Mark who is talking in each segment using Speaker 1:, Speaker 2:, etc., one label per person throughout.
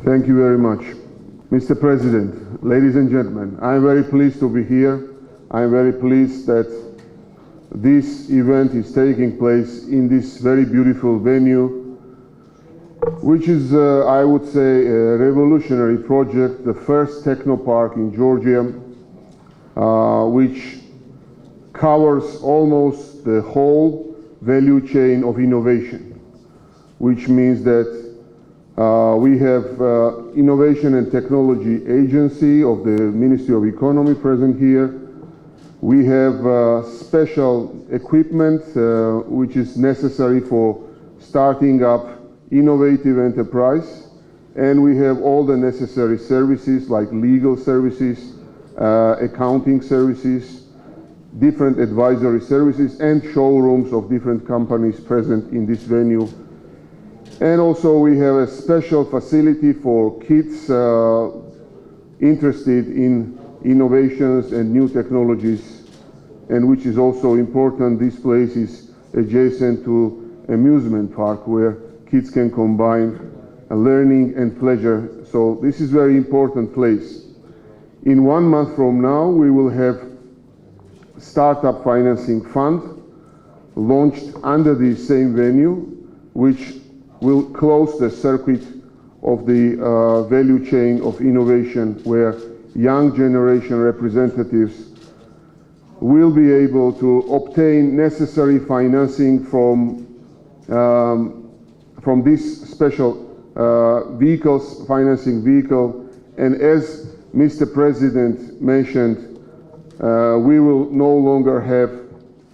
Speaker 1: Thank you very much. Mr. President, ladies and gentlemen, I am very pleased to be here. I am very pleased that this event is taking place in this very beautiful venue, which is, I would say, a revolutionary project, the first technopark in Georgia, which covers almost the whole value chain of innovation, which means that we have Innovation and Technology Agency of the Ministry of Economy present here. We have special equipment which is necessary for starting up innovative enterprise, and we have all the necessary services like legal services, accounting services, different advisory services, and showrooms of different companies present in this venue. And also we have a special facility for kids interested in innovations and new technologies, and which is also important. This place is adjacent to amusement park where kids can combine learning and pleasure. So this is a very important place. In 1 month from now, we will have Startup Financing Fund launched under the same venue, which will close the circuit of the value chain of innovation, where young generation representatives will be able to obtain necessary financing from this special financing vehicle. And as Mr. President mentioned, we will no longer have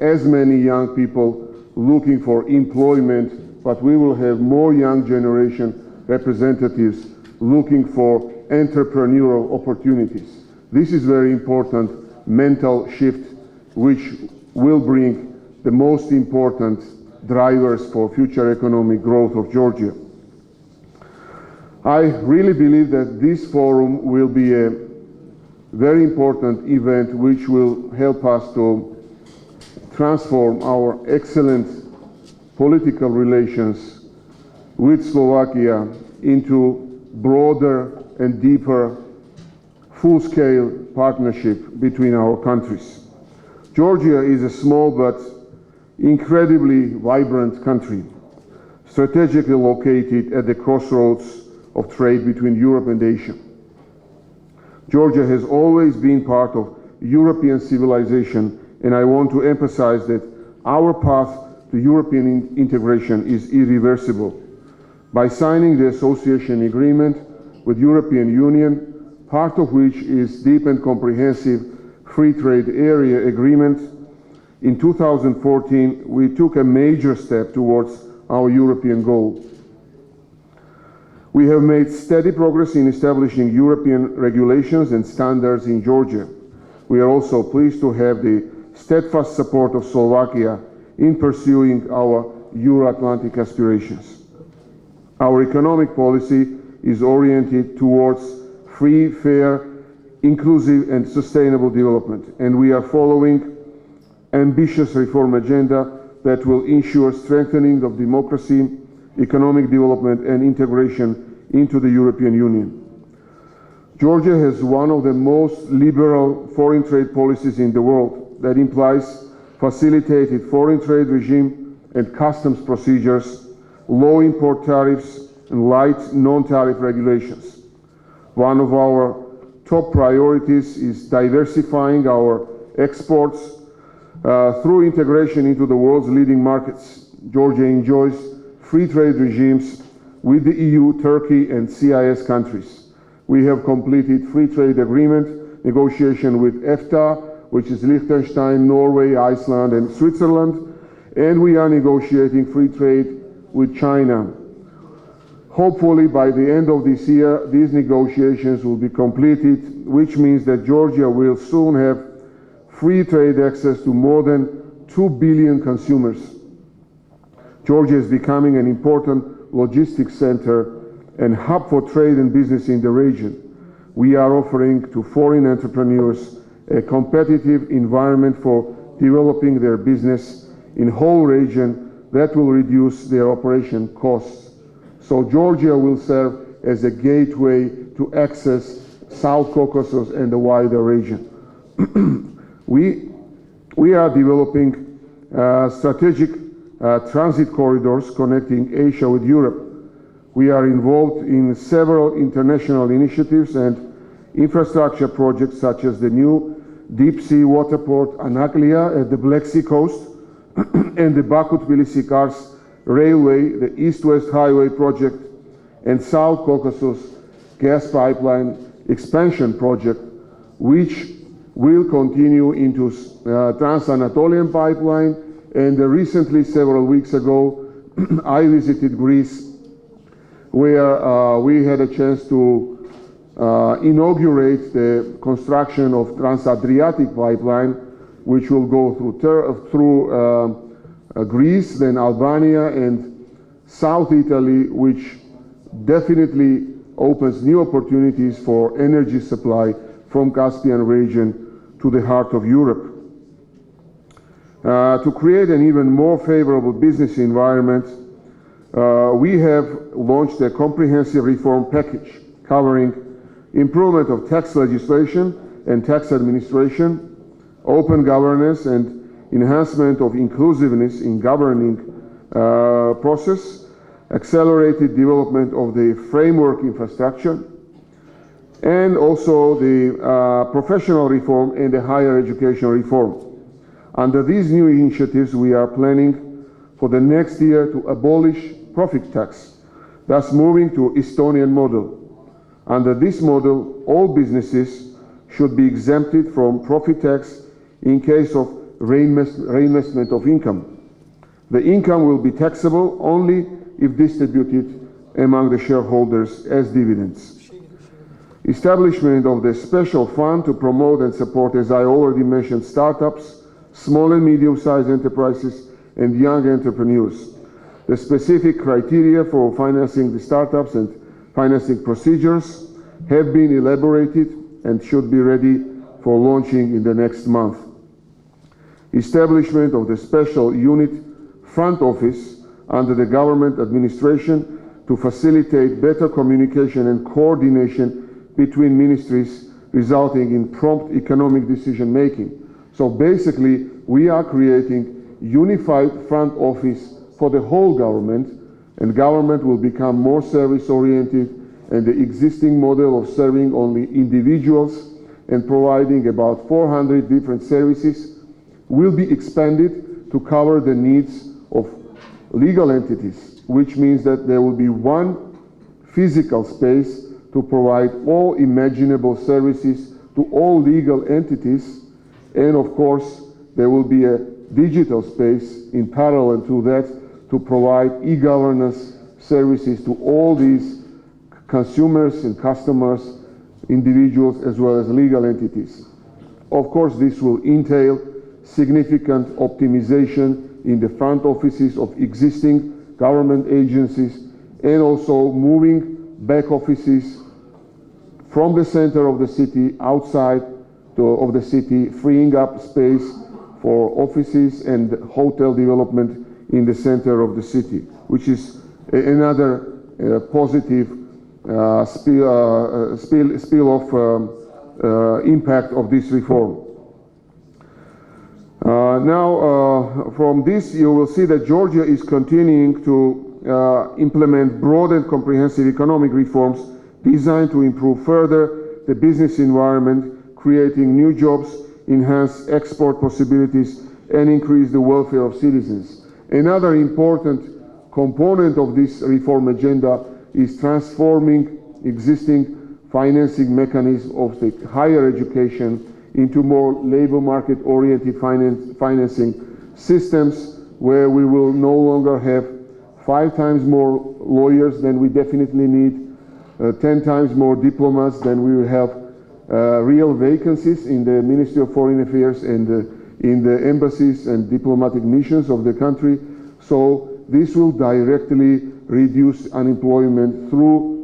Speaker 1: as many young people looking for employment, but we will have more young generation representatives looking for entrepreneurial opportunities. This is very important mental shift, which will bring the most important drivers for future economic growth of Georgia. I really believe that this forum will be a very important event which will help us to transform our excellent political relations with Slovakia into broader and deeper full-scale partnership between our countries. Georgia is a small but incredibly vibrant country, strategically located at the crossroads of trade between Europe and Asia. Georgia has always been part of European civilization, and I want to emphasize that our path to European integration is irreversible. By signing the association agreement with European Union, part of which is deep and comprehensive free trade area agreement, in 2014 we took a major step towards our European goal. We have made steady progress in establishing European regulations and standards in Georgia. We are also pleased to have the steadfast support of Slovakia in pursuing our Euro-Atlantic aspirations. Our economic policy is oriented towards free, fair, inclusive and sustainable development, and we are following ambitious reform agenda that will ensure strengthening of democracy, economic development and integration into the European Union. Georgia has one of the most liberal foreign trade policies in the world that implies facilitated foreign trade regime and customs procedures, low import tariffs, and light non-tariff regulations. One of our top priorities is diversifying our exports through integration into the world's leading markets. Georgia enjoys free trade regimes with the EU, Turkey, and CIS countries. We have completed free trade agreement negotiation with EFTA, which is Liechtenstein, Norway, Iceland, and Switzerland, and we are negotiating free trade with China. Hopefully, by the end of this year, these negotiations will be completed, which means that Georgia will soon have free trade access to more than 2 billion consumers. Georgia is becoming an important logistics center and hub for trade and business in the region. We are offering to foreign entrepreneurs a competitive environment for developing their business in whole region that will reduce their operation costs. So Georgia will serve as a gateway to access South Caucasus and the wider region. We are developing strategic transit corridors connecting Asia with Europe. We are involved in several international initiatives and infrastructure projects such as the new deep-sea waterport Anaklia at the Black Sea coast and the Baku-Tbilisi-Kars railway, the East-West Highway project, and South Caucasus gas pipeline expansion project, which will continue into Trans-Anatolian pipeline. And recently, several weeks ago, I visited Greece, where we had a chance to inaugurate the construction of Trans-Adriatic pipeline, which will go through Greece, then Albania and South Italy, which definitely opens new opportunities for energy supply from Caspian region to the heart of Europe. To create an even more favorable business environment, we have launched a comprehensive reform package covering improvement of tax legislation and tax administration, open governance and enhancement of inclusiveness in governing process, accelerated development of the framework infrastructure, and also the professional reform and the higher education reform. Under these new initiatives, we are planning for the next year to abolish profit tax, thus moving to Estonian model. Under this model, all businesses should be exempted from profit tax in case of reinvestment of income. The income will be taxable only if distributed among the shareholders as dividends. Establishment of the special fund to promote and support, as I already mentioned, startups, small and medium-sized enterprises, and young entrepreneurs. The specific criteria for financing the startups and financing procedures have been elaborated and should be ready for launching in the next month. Establishment of the special unit front office under the government administration to facilitate better communication and coordination between ministries, resulting in prompt economic decision making. So basically, we are creating unified front office for the whole government, and government will become more service-oriented, and the existing model of serving only individuals and providing about 400 different services will be expanded to cover the needs of legal entities, which means that there will be one physical space to provide all imaginable services to all legal entities, and of course there will be a digital space in parallel to that to provide e-governance services to all these consumers and customers, individuals as well as legal entities. Of course, this will entail significant optimization in the front offices of existing government agencies, and also moving back offices from the center of the city outside of the city, freeing up space for offices and hotel development in the center of the city, which is another positive spill-off impact of this reform. Now, from this, you will see that Georgia is continuing to implement broad and comprehensive economic reforms designed to improve further the business environment, creating new jobs, enhance export possibilities, and increase the welfare of citizens. Another important component of this reform agenda is transforming existing financing mechanisms of the higher education into more labor market-oriented financing systems, where we will no longer have 5 times more lawyers than we definitely need, 10 times more diplomats than we will have real vacancies in the Ministry of Foreign Affairs and in the embassies and diplomatic missions of the country. So this will directly reduce unemployment through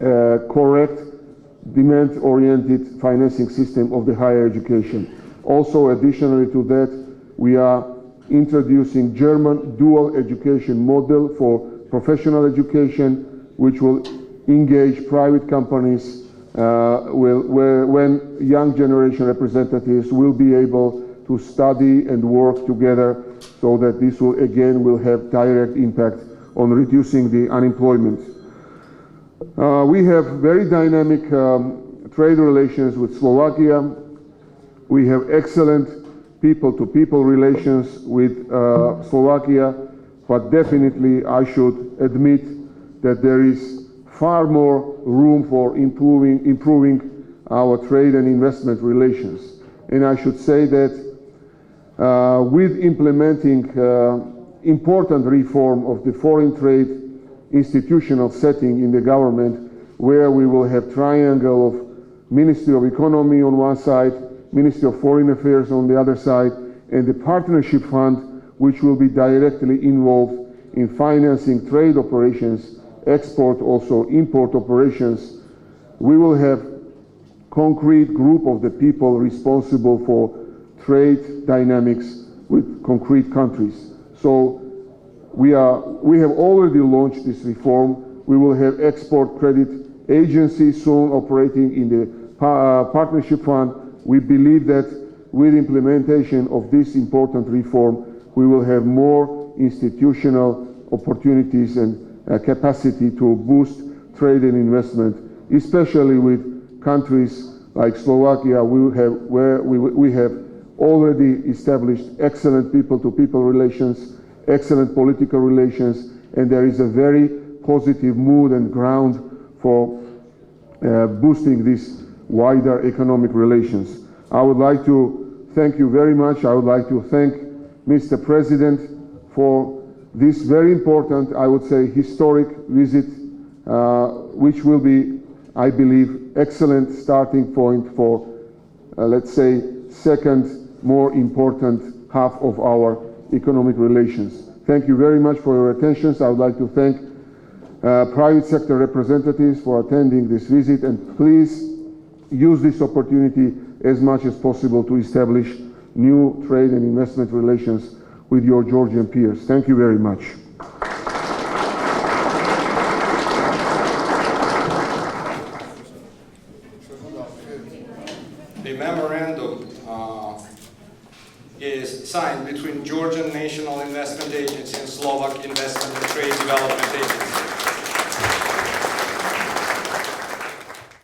Speaker 1: a correct demand-oriented financing system of the higher education. Also, additionally to that, we are introducing German dual education model for professional education, which will engage private companies when young generation representatives will be able to study and work together, so that this will have direct impact on reducing the unemployment. We have very dynamic trade relations with Slovakia. We have excellent people-to-people relations with Slovakia, but definitely I should admit that there is far more room for improving our trade and investment relations. And I should say that with implementing important reform of the foreign trade institutional setting in the government, where we will have triangle of Ministry of Economy on one side, Ministry of Foreign Affairs on the other side, and the Partnership Fund, which will be directly involved in financing trade operations, export, also import operations. We will have concrete group of the people responsible for trade dynamics with concrete countries. So we have already launched this reform. We will have export credit agencies soon operating in the Partnership Fund. We believe that with implementation of this important reform, we will have more institutional opportunities and capacity to boost trade and investment, especially with countries like Slovakia, where we have already established excellent people-to-people relations, excellent political relations, and there is a very positive mood and ground for boosting these wider economic relations. I would like to thank you very much. I would like to thank Mr. President for this very important, I would say, historic visit, which will be, I believe, excellent starting point for, let's say, second more important half of our economic relations. Thank you very much for your attention. I would like to thank private sector representatives for attending this visit, and please use this opportunity as much as possible to establish new trade and investment relations with your Georgian peers. Thank you very much.
Speaker 2: The memorandum is signed between Georgian National Investment Agency and Slovak Investment and Trade Development Agency.